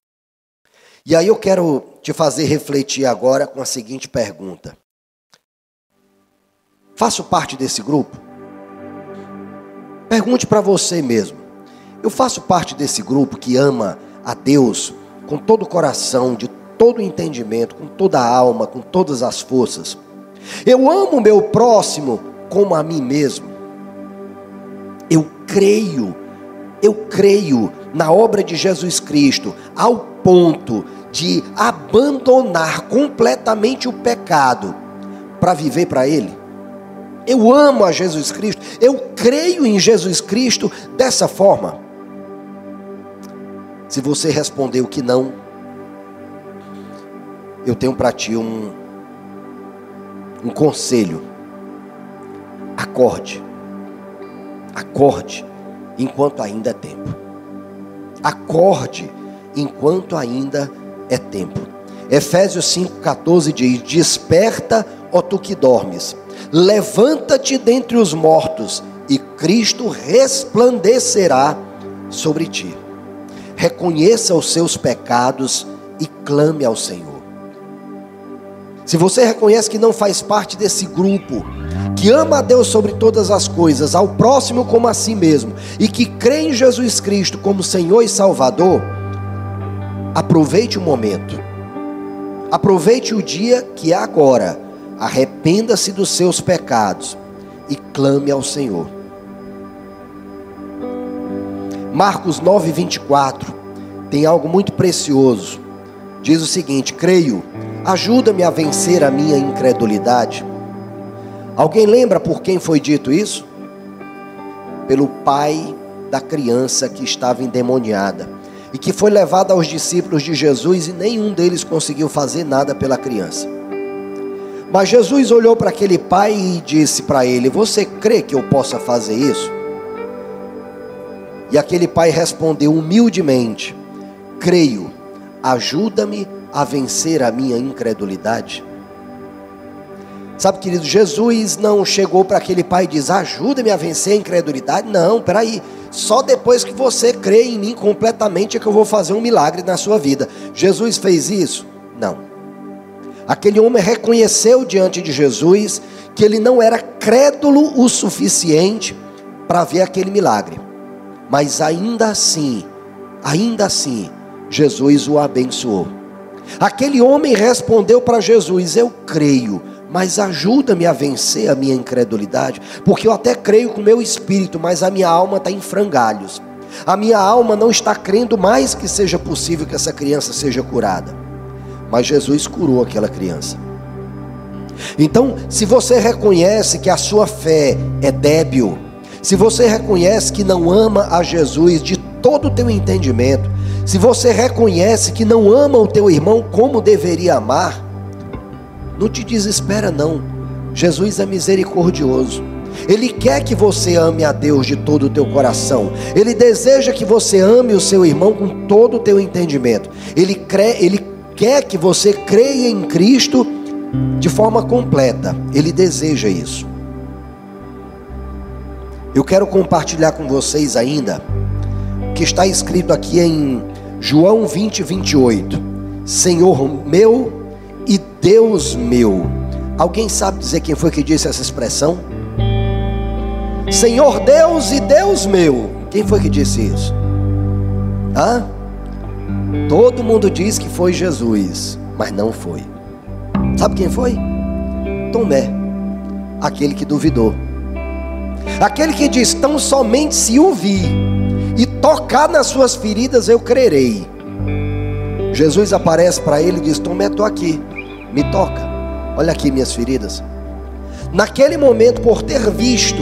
E aí eu quero te fazer refletir agora com a seguinte pergunta. Faço parte desse grupo? Pergunte para você mesmo. Eu faço parte desse grupo que ama a Deus com todo o coração, de todo o entendimento, com toda a alma, com todas as forças? Eu amo o meu próximo como a mim mesmo. Eu creio na obra de Jesus Cristo ao ponto de abandonar completamente o pecado para viver para Ele. Eu amo a Jesus Cristo, eu creio em Jesus Cristo dessa forma. Se você respondeu que não, eu tenho para ti um conselho. Acorde enquanto ainda é tempo. Acorde enquanto ainda é tempo. Efésios 5,14 diz: desperta, ó tu que dormes, levanta-te dentre os mortos, e Cristo resplandecerá sobre ti. Reconheça os seus pecados e clame ao Senhor. Se você reconhece que não faz parte desse grupo, que ama a Deus sobre todas as coisas, ao próximo como a si mesmo, e que crê em Jesus Cristo como Senhor e Salvador, aproveite o momento Aproveite o dia que é agora, arrependa-se dos seus pecados e clame ao Senhor. Marcos 9:24 tem algo muito precioso. Diz o seguinte: creio, ajuda-me a vencer a minha incredulidade. Alguém lembra por quem foi dito isso? Pelo pai da criança que estava endemoniada e que foi levada aos discípulos de Jesus, e nenhum deles conseguiu fazer nada pela criança. Mas Jesus olhou para aquele pai e disse para ele: você crê que eu possa fazer isso? E aquele pai respondeu humildemente: creio, ajuda-me a vencer a minha incredulidade. Sabe, querido, Jesus não chegou para aquele pai e disse: ajuda-me a vencer a incredulidade. Não, peraí, só depois que você crê em mim completamente é que eu vou fazer um milagre na sua vida. Jesus fez isso? Não. Aquele homem reconheceu diante de Jesus que ele não era crédulo o suficiente para ver aquele milagre. Mas ainda assim, Jesus o abençoou. Aquele homem respondeu para Jesus: eu creio, mas ajuda-me a vencer a minha incredulidade, porque eu até creio com o meu espírito, mas a minha alma está em frangalhos. A minha alma não está crendo mais que seja possível que essa criança seja curada. Mas Jesus curou aquela criança. Então, se você reconhece que a sua fé é débil, se você reconhece que não ama a Jesus de todo o teu entendimento, se você reconhece que não ama o teu irmão como deveria amar, não te desespera não. Jesus é misericordioso. Ele quer que você ame a Deus de todo o teu coração. Ele deseja que você ame o seu irmão com todo o teu entendimento. Ele quer que você creia em Cristo de forma completa. Ele deseja isso. Eu quero compartilhar com vocês ainda o que está escrito aqui em João 20:28. Senhor meu e Deus meu. Alguém sabe dizer quem foi que disse essa expressão? Senhor Deus e Deus meu. Quem foi que disse isso? Todo mundo diz que foi Jesus, mas não foi. Sabe quem foi? Tomé, aquele que duvidou, aquele que diz: tão somente se o vir e tocar nas suas feridas eu crerei. Jesus aparece para ele e diz: Tomé, estou aqui, me toca, olha aqui minhas feridas. Naquele momento, por ter visto,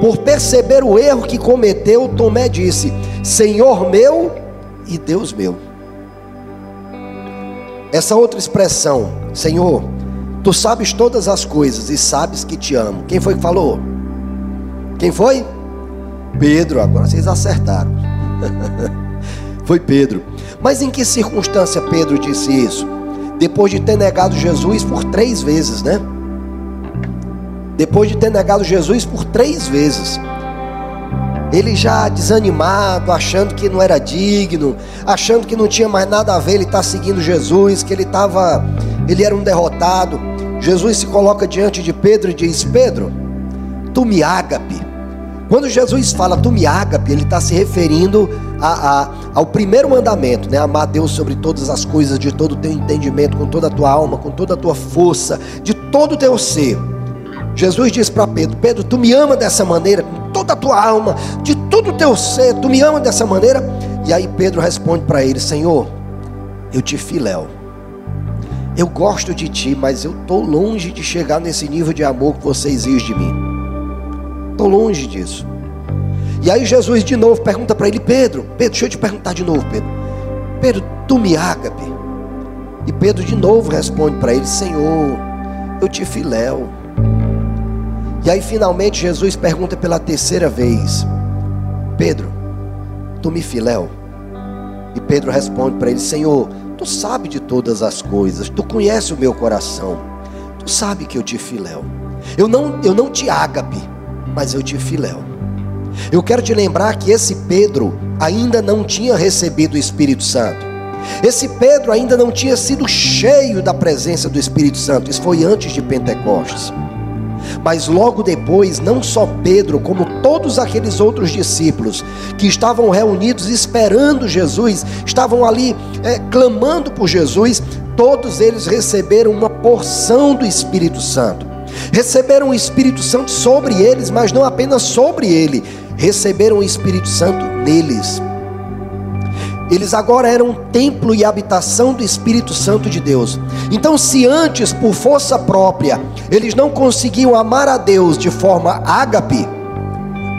por perceber o erro que cometeu, Tomé disse: Senhor meu e Deus meu. Essa outra expressão, Senhor, tu sabes todas as coisas e sabes que te amo. Quem foi que falou? Quem foi? Pedro. Agora vocês acertaram. Foi Pedro. Mas em que circunstância Pedro disse isso? Depois de ter negado Jesus por 3 vezes, né? Depois de ter negado Jesus por 3 vezes. Ele já desanimado, achando que não era digno, achando que não tinha mais nada a ver ele estar seguindo Jesus, que ele era um derrotado. Jesus se coloca diante de Pedro e diz: Pedro, tu me ágape. Quando Jesus fala tu me ágape, ele está se referindo ao primeiro mandamento, né? Amar a Deus sobre todas as coisas, de todo o teu entendimento, com toda a tua alma, com toda a tua força, de todo o teu ser. Jesus diz para Pedro: Pedro, tu me ama dessa maneira, com toda a tua alma, de todo o teu ser, tu me ama dessa maneira? E aí Pedro responde para ele: Senhor, eu te filéu, eu gosto de ti, mas eu estou longe de chegar nesse nível de amor que você exige de mim. Estou longe disso. E aí Jesus de novo pergunta para ele: Pedro, deixa eu te perguntar de novo, Pedro, tu me ágape? E Pedro de novo responde para ele: Senhor, eu te filéu. E aí finalmente Jesus pergunta pela 3ª vez: Pedro, tu me filéu? E Pedro responde para ele: Senhor, tu sabe de todas as coisas, tu conhece o meu coração, tu sabe que eu te filéu. Eu não te ágape, mas eu te filéu. Eu quero te lembrar que esse Pedro ainda não tinha recebido o Espírito Santo. Esse Pedro ainda não tinha sido cheio da presença do Espírito Santo. Isso foi antes de Pentecostes. Mas logo depois, não só Pedro, como todos aqueles outros discípulos que estavam reunidos esperando Jesus, estavam ali clamando por Jesus, todos eles receberam uma porção do Espírito Santo. Receberam o Espírito Santo sobre eles, mas não apenas sobre ele, receberam o Espírito Santo neles. Eles agora eram templo e habitação do Espírito Santo de Deus. Então, se antes, por força própria, eles não conseguiam amar a Deus de forma ágape,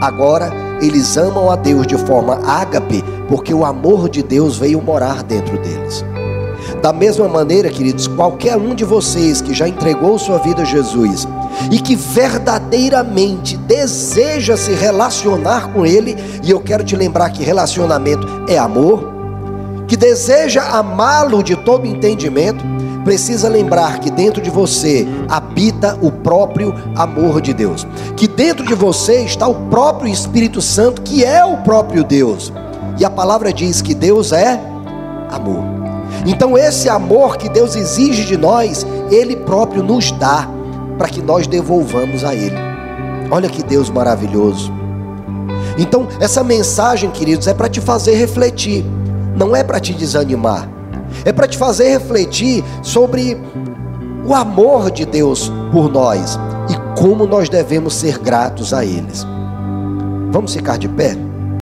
agora eles amam a Deus de forma ágape, porque o amor de Deus veio morar dentro deles. Da mesma maneira, queridos, qualquer um de vocês que já entregou sua vida a Jesus e que verdadeiramente deseja se relacionar com Ele, e eu quero te lembrar que relacionamento é amor, que deseja amá-lo de todo entendimento, precisa lembrar que dentro de você habita o próprio amor de Deus, que dentro de você está o próprio Espírito Santo, que é o próprio Deus, e a palavra diz que Deus é amor. Então esse amor que Deus exige de nós, Ele próprio nos dá, para que nós devolvamos a Ele. Olha que Deus maravilhoso. Então essa mensagem, queridos, é para te fazer refletir, não é para te desanimar, é para te fazer refletir sobre o amor de Deus por nós e como nós devemos ser gratos a eles. Vamos ficar de pé?